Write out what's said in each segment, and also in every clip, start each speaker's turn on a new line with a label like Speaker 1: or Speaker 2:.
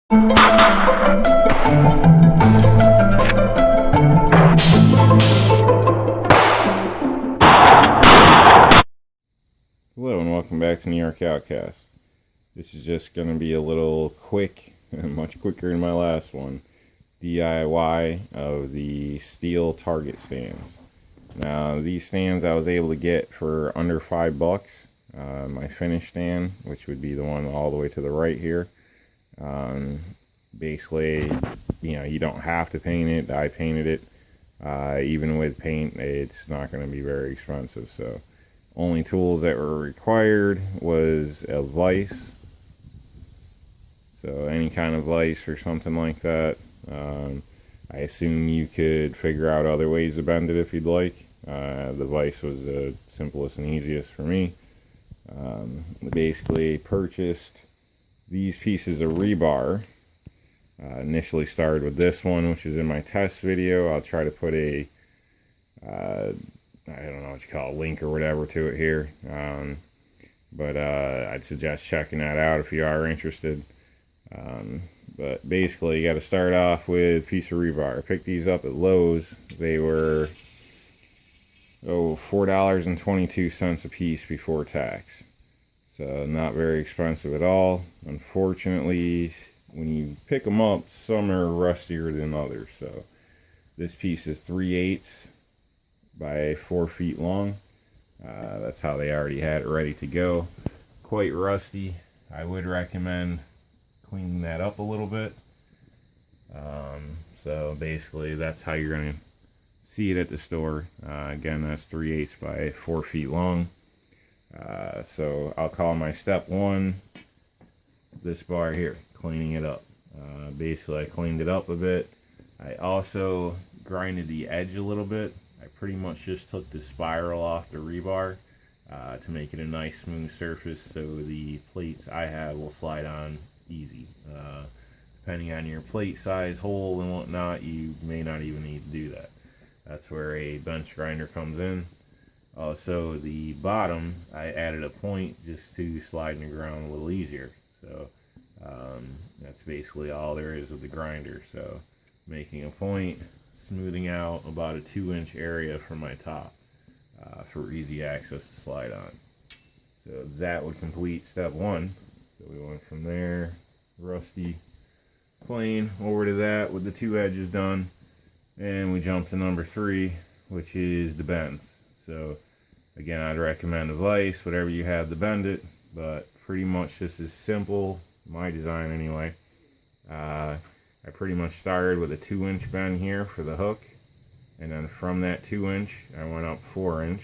Speaker 1: Hello and welcome back to New York Outcast. This is just going to be a little quick, much quicker than my last one, DIY of the steel target stands. Now these stands I was able to get for under $5. My finished stand, which would be the one all the way to the right here. Basically, you don't have to paint it. I painted it. Even with paint, it's not going to be very expensive. So only tools that were required was a vise. So any kind of vise or something like that. I assume you could figure out other ways to bend it if you'd like. The vise was the simplest and easiest for me. Basically purchased these pieces of rebar. Initially started with this one, which is in my test video. I'll try to put a I don't know what you call it, link or whatever to it here. But I'd suggest checking that out if you are interested. But basically, you got to start off with a piece of rebar. I picked these up at Lowe's. They were $4.22 a piece before tax. So not very expensive at all. Unfortunately, when you pick them up, some are rustier than others. So this piece is 3/8 by 4 feet long. That's how they already had it ready to go. Quite rusty. I would recommend cleaning that up a little bit. So basically that's how you're going to see it at the store. Again, that's 3/8 by 4 feet long. So I'll call my step one this bar here, cleaning it up. Basically I cleaned it up a bit. I also grinded the edge a little bit. I pretty much just took the spiral off the rebar to make it a nice smooth surface so the plates I have will slide on easy. Depending on your plate size, hole, and whatnot, you may not even need to do that. That's where a bench grinder comes in. Also, the bottom, I added a point just to slide in the ground a little easier. So that's basically all there is with the grinder. So making a point, smoothing out about a 2-inch area from my top for easy access to slide on. So that would complete step one. So we went from there, rusty, plain, over to that with the 2 edges done, and we jumped to number 3, which is the bends. So again, I'd recommend a vise, whatever you have to bend it, but pretty much this is simple, my design anyway. I pretty much started with a 2-inch bend here for the hook, and then from that 2-inch I went up 4-inch,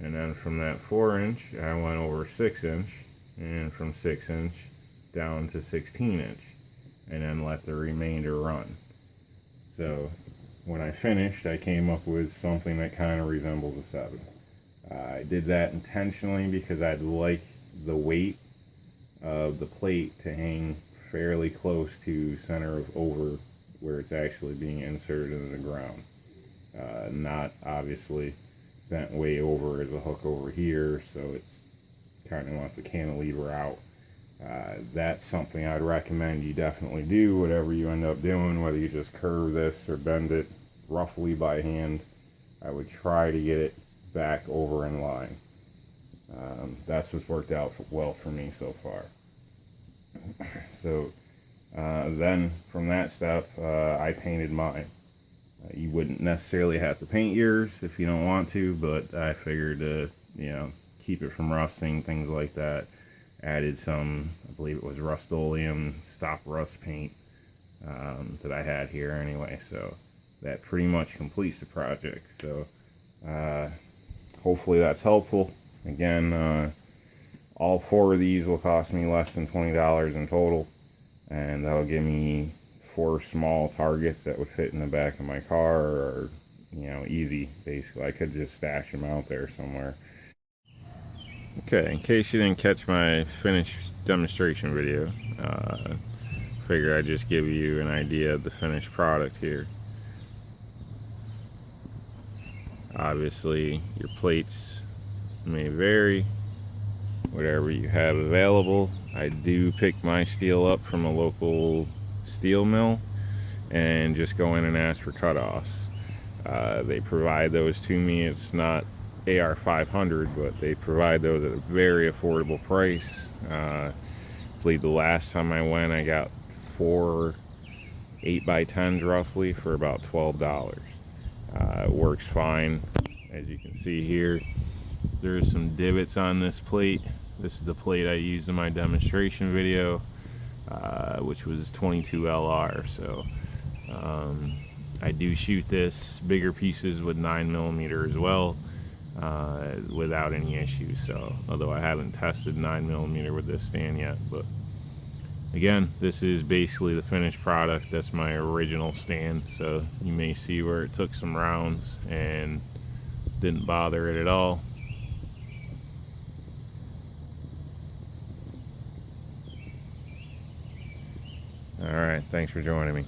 Speaker 1: and then from that 4-inch I went over 6-inch, and from 6-inch down to 16-inch, and then let the remainder run. So when I finished, I came up with something that kind of resembles a 7. I did that intentionally because I'd like the weight of the plate to hang fairly close to center of over where it's actually being inserted into the ground. Not obviously bent way over as a hook over here, so it's kind of wants to cantilever out. That's something I'd recommend you definitely do, whatever you end up doing, whether you just curve this or bend it roughly by hand. I would try to get it back over in line. That's what's worked out well for me so far. So then from that step, I painted mine. You wouldn't necessarily have to paint yours if you don't want to, but I figured to, keep it from rusting, things like that. Added some, I believe it was Rust-Oleum stop rust paint that I had here anyway. So that pretty much completes the project. So hopefully that's helpful. Again, all 4 of these will cost me less than $20 in total, and that'll give me 4 small targets that would fit in the back of my car, or easy. Basically, I could just stash them out there somewhere. Okay, in case you didn't catch my finished demonstration video, figure I'd just give you an idea of the finished product here. Obviously, your plates may vary. whatever you have available. I do pick my steel up from a local steel mill and just go in and ask for cutoffs. They provide those to me. It's not AR 500, but they provide those at a very affordable price. I believe the last time I went, I got 4 8x10s roughly for about $12. It works fine. As you can see here, there's some divots on this plate. This is the plate I used in my demonstration video, which was 22 LR. So I do shoot this bigger pieces with 9mm as well, without any issues. So although I haven't tested 9mm with this stand yet, but again, this is basically the finished product. That's my original stand. So you may see where it took some rounds and didn't bother it at all. All right, thanks for joining me.